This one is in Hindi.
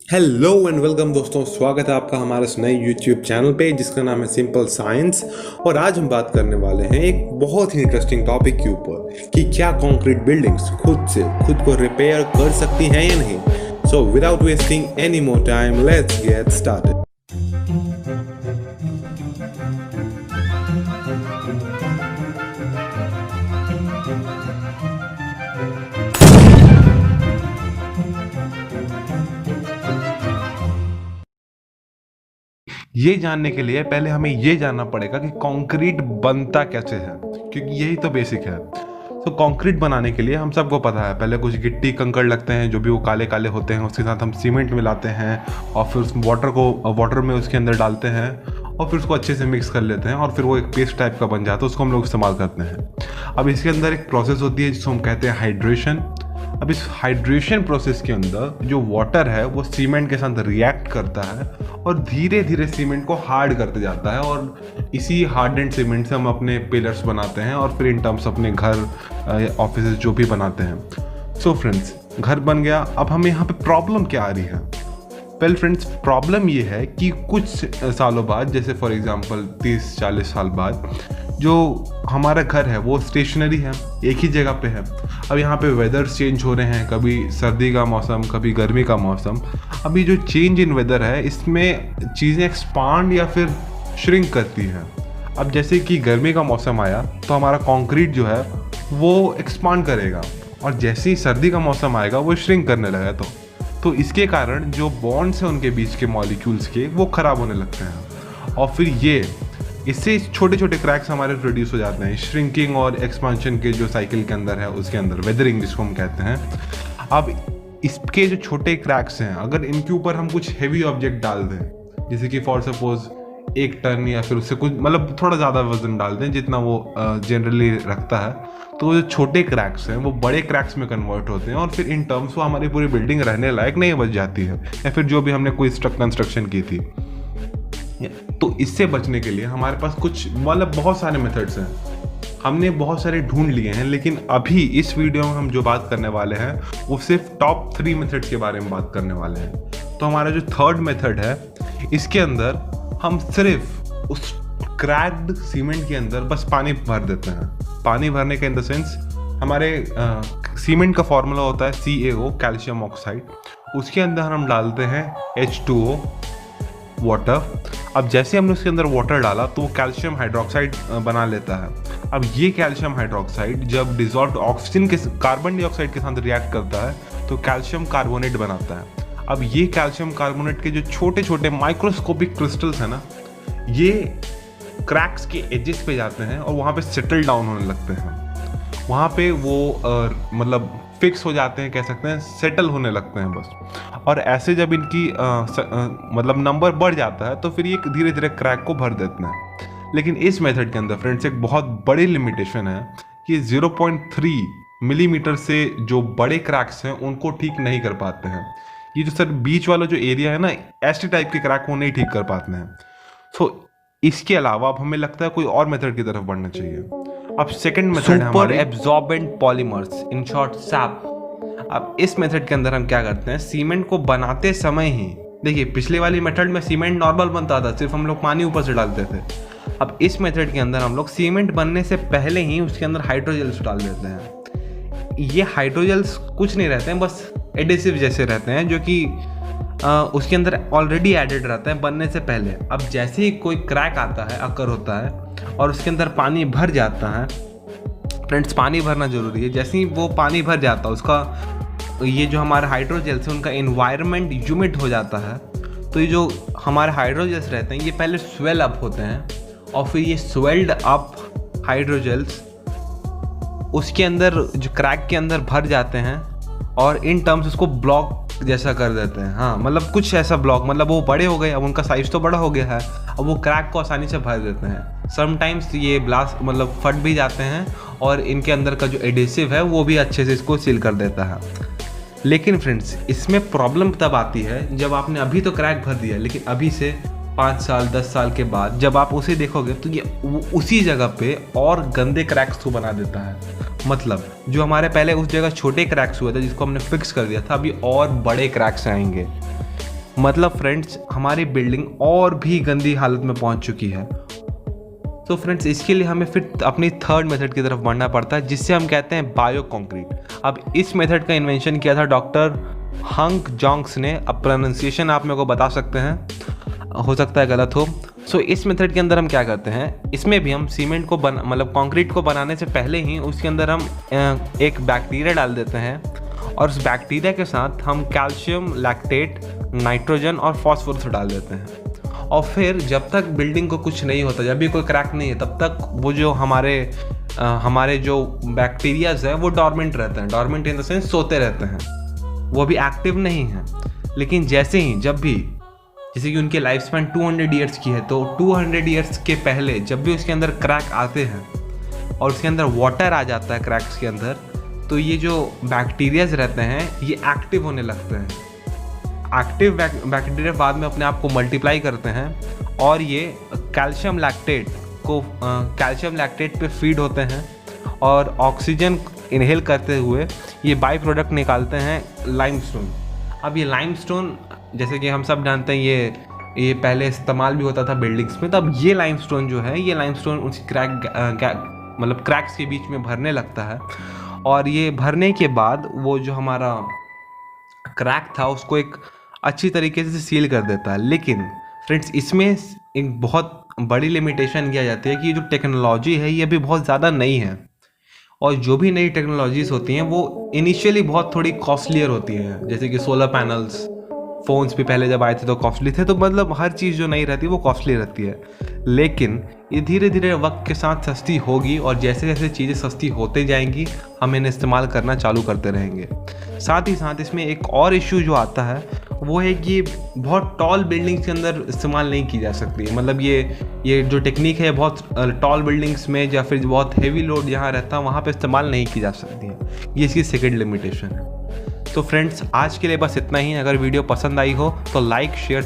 हेलो एंड वेलकम दोस्तों, स्वागत है आपका हमारे इस नए यूट्यूब चैनल पे जिसका नाम है सिंपल साइंस। और आज हम बात करने वाले हैं एक बहुत ही इंटरेस्टिंग टॉपिक के ऊपर कि क्या कंक्रीट बिल्डिंग्स खुद से खुद को रिपेयर कर सकती हैं या नहीं। So without wasting any more time, let's get started. ये जानने के लिए पहले हमें ये जानना पड़ेगा कि कंक्रीट बनता कैसे है, क्योंकि यही तो बेसिक है। तो कंक्रीट बनाने के लिए हम सबको पता है, पहले कुछ गिट्टी कंकड़ लगते हैं जो भी वो काले काले होते हैं, उसके साथ हम सीमेंट मिलाते हैं और फिर उस वाटर में उसके अंदर डालते हैं और फिर उसको अच्छे से मिक्स कर लेते हैं और फिर वो एक पेस्ट टाइप का बन जाता है, उसको हम लोग इस्तेमाल करते हैं। अब इसके अंदर एक प्रोसेस होती है जिसको हम कहते हैं हाइड्रेशन। अब इस हाइड्रेशन प्रोसेस के अंदर जो वाटर है वो सीमेंट के साथ रिएक्ट करता है और धीरे धीरे सीमेंट को हार्ड करते जाता है और इसी हार्डेंड सीमेंट से हम अपने पिलर्स बनाते हैं और फिर इन टर्म्स अपने घर ऑफिस जो भी बनाते हैं। सो फ्रेंड्स, घर बन गया। अब हमें यहाँ पे प्रॉब्लम क्या आ रही है? वेल फ्रेंड्स, प्रॉब्लम ये है कि कुछ सालों बाद, जैसे फॉर एग्जांपल 30-40 साल बाद, जो हमारा घर है वो स्टेशनरी है, एक ही जगह पे है। अब यहाँ पे वेदर्स चेंज हो रहे हैं, कभी सर्दी का मौसम, कभी गर्मी का मौसम। अभी जो चेंज इन वेदर है इसमें चीज़ें एक्सपांड या फिर श्रिंक करती हैं। अब जैसे कि गर्मी का मौसम आया तो हमारा कंक्रीट जो है वो एक्सपांड करेगा और जैसे ही सर्दी का मौसम आएगा वो श्रिंक करने लगा। तो इसके कारण जो बॉन्ड्स हैं उनके बीच के मॉलिक्यूल्स के वो ख़राब होने लगते हैं और फिर इससे छोटे छोटे क्रैक्स हमारे प्रोड्यूस हो जाते हैं। श्रिंकिंग और एक्सपांशन के जो साइकिल के अंदर है उसके अंदर वेदरिंग जिसको हम कहते हैं। अब इसके जो छोटे क्रैक्स हैं, अगर इनके ऊपर हम कुछ हेवी ऑब्जेक्ट डाल दें, जैसे कि फॉर सपोज 1 टन या फिर उससे कुछ मतलब थोड़ा ज़्यादा वजन डाल दें जितना वो जनरली रखता है, तो जो छोटे क्रैक्स हैं वो बड़े क्रैक्स में कन्वर्ट होते हैं और फिर इन टर्म्स वो हमारी पूरी बिल्डिंग रहने लायक नहीं बच जाती है, या फिर जो भी हमने कोई कंस्ट्रक्शन की थी। तो इससे बचने के लिए हमारे पास कुछ मतलब बहुत सारे मेथड्स हैं, हमने बहुत सारे ढूंढ लिए हैं, लेकिन अभी इस वीडियो में हम जो बात करने वाले हैं वो सिर्फ टॉप 3 मेथड्स के बारे में बात करने वाले हैं। तो हमारा जो थर्ड मेथड है, इसके अंदर हम सिर्फ उस क्रैक्ड सीमेंट के अंदर बस पानी भर देते हैं। पानी भरने का इन द सेंस, हमारे सीमेंट का फॉर्मूला होता है CaO, कैल्शियम ऑक्साइड। उसके अंदर हम डालते हैं H2O, वाटर। अब जैसे हमने उसके अंदर वाटर डाला तो वो कैल्शियम हाइड्रोक्साइड बना लेता है। अब ये कैल्शियम हाइड्रोक्साइड जब डिजॉल्व ऑक्सीजन के कार्बन डाइऑक्साइड के साथ रिएक्ट करता है तो कैल्शियम कार्बोनेट बनाता है। अब ये कैल्शियम कार्बोनेट के जो छोटे छोटे माइक्रोस्कोपिक क्रिस्टल्स हैं ना, ये क्रैक्स के एजेस पे जाते हैं और वहाँ पे सेटल डाउन होने लगते हैं। वहाँ पे वो मतलब फिक्स हो जाते हैं, कह सकते हैं सेटल होने लगते हैं बस। और ऐसे जब इनकी मतलब नंबर बढ़ जाता है तो फिर ये धीरे धीरे क्रैक को भर देते हैं। लेकिन इस मेथड के अंदर फ्रेंड्स एक बहुत बड़ी लिमिटेशन है कि 0.3 मिलीमीटर से जो बड़े क्रैक्स हैं उनको ठीक नहीं कर पाते हैं। ये जो सर बीच वाला जो एरिया है ना, ऐसे टाइप के क्रैक वो नहीं ठीक कर पाते हैं। सो इसके अलावा अब हमें लगता है कोई और मेथड की तरफ बढ़ना चाहिए। अब सेकंड मेथड है super absorbent polymers, in short SAP. अब इस मेथड के अंदर हम क्या करते हैं, सीमेंट को बनाते समय ही, देखिए पिछले वाली मेथड में सीमेंट नॉर्मल बनता था, सिर्फ हम लोग पानी ऊपर से डालते थे। अब इस मेथड के अंदर हम लोग सीमेंट बनने से पहले ही उसके अंदर हाइड्रोजेल्स डाल देते हैं। ये हाइड्रोजेल्स कुछ नहीं रहते हैं, बस एडेसिव जैसे रहते हैं जो कि उसके अंदर ऑलरेडी एडेड रहता है बनने से पहले। अब जैसे ही कोई क्रैक आता है, अकर होता है और उसके अंदर पानी भर जाता है, फ्रेंड्स पानी भरना जरूरी है। जैसे ही वो पानी भर जाता है, उसका ये जो हमारे हाइड्रोजेल्स हैं उनका एनवायरनमेंट ह्यूमिड हो जाता है। तो ये जो हमारे हाइड्रोजेल्स रहते हैं ये पहले स्वेल अप होते हैं और फिर ये स्वेल्ड अप हाइड्रोजेल्स उसके अंदर जो क्रैक के अंदर भर जाते हैं और इन टर्म्स उसको ब्लॉक जैसा कर देते हैं। हाँ, मतलब कुछ ऐसा ब्लॉक, मतलब वो बड़े हो गए, अब उनका साइज तो बड़ा हो गया है, अब वो क्रैक को आसानी से भर देते हैं। समटाइम्स ये ब्लास्ट मतलब फट भी जाते हैं और इनके अंदर का जो एडेसिव है वो भी अच्छे से इसको सील कर देता है। लेकिन फ्रेंड्स इसमें प्रॉब्लम तब आती है जब आपने अभी तो क्रैक भर दिया, लेकिन अभी से 5 साल 10 साल के बाद जब आप उसे देखोगे तो ये उसी जगह पे और गंदे क्रैक्स को बना देता है। मतलब जो हमारे पहले उस जगह छोटे क्रैक्स हुए थे जिसको हमने फिक्स कर दिया था, अभी और बड़े क्रैक्स आएंगे। मतलब फ्रेंड्स हमारी बिल्डिंग और भी गंदी हालत में पहुंच चुकी है। तो फ्रेंड्स इसके लिए हमें फिर अपनी थर्ड मेथड की तरफ बढ़ना पड़ता है, जिससे हम कहते हैं बायो कंक्रीट। अब इस मेथड का इन्वेंशन किया था डॉक्टर हंग जोंग्स ने। अब प्रोनाउंसिएशन आप मेरे को बता सकते हैं, हो सकता है गलत हो। सो इस मेथड के अंदर हम क्या करते हैं, इसमें भी हम सीमेंट को मतलब कंक्रीट को बनाने से पहले ही उसके अंदर हम एक बैक्टीरिया डाल देते हैं, और उस बैक्टीरिया के साथ हम कैल्शियम लैक्टेट, नाइट्रोजन और फॉस्फोरस डाल देते हैं। और फिर जब तक बिल्डिंग को कुछ नहीं होता, जब भी कोई क्रैक नहीं है, तब तक वो जो हमारे जो बैक्टीरियाज है वो डॉर्मेंट रहते हैं। डॉर्मेंट इन द सेंस सोते रहते हैं, वो भी एक्टिव नहीं है। लेकिन जैसे ही जैसे कि उनकी लाइफ स्पैन 200 ईयर्स की है, तो 200 ईयर्स के पहले जब भी उसके अंदर क्रैक आते हैं और उसके अंदर वाटर आ जाता है क्रैक्स के अंदर, तो ये जो बैक्टीरियाज रहते हैं ये एक्टिव होने लगते हैं। एक्टिव बैक्टीरिया बाद में अपने आप को मल्टीप्लाई करते हैं और ये कैल्शियम लैक्टेट पे फीड होते हैं और ऑक्सीजन इनहेल करते हुए ये बाई प्रोडक्ट निकालते हैं लाइमस्टोन। अब ये लाइमस्टोन जैसे कि हम सब जानते हैं ये पहले इस्तेमाल भी होता था बिल्डिंग्स में। तब ये लाइमस्टोन जो है, ये लाइमस्टोन उस क्रैक्स के बीच में भरने लगता है, और ये भरने के बाद वो जो हमारा क्रैक था उसको एक अच्छी तरीके से सील कर देता है। लेकिन फ्रेंड्स इसमें एक बहुत बड़ी लिमिटेशन किया जाती है कि ये जो टेक्नोलॉजी है ये अभी बहुत ज़्यादा नई है, और जो भी नई टेक्नोलॉजीज होती हैं वो इनिशियली बहुत थोड़ी कॉस्टलियर होती हैं। जैसे कि सोलर पैनल्स, फ़ोन्स भी पहले जब आए थे तो कॉस्टली थे, तो मतलब हर चीज़ जो नई रहती है वो कॉस्टली रहती है। लेकिन ये धीरे धीरे वक्त के साथ सस्ती होगी, और जैसे जैसे चीज़ें सस्ती होते जाएंगी हम इन्हें इस्तेमाल करना चालू करते रहेंगे। साथ ही साथ इसमें एक और इशू जो आता है वो है कि बहुत टॉल बिल्डिंग्स के अंदर इस्तेमाल नहीं की जा सकती है। मतलब ये जो टेक्निक है बहुत टॉल बिल्डिंग्स में या फिर बहुत हैवी लोड जहाँ रहता है वहाँ पे इस्तेमाल नहीं की जा सकती है। ये इसकी सेकंड लिमिटेशन है। तो फ्रेंड्स आज के लिए बस इतना ही। अगर वीडियो पसंद आई हो तो लाइक, शेयर,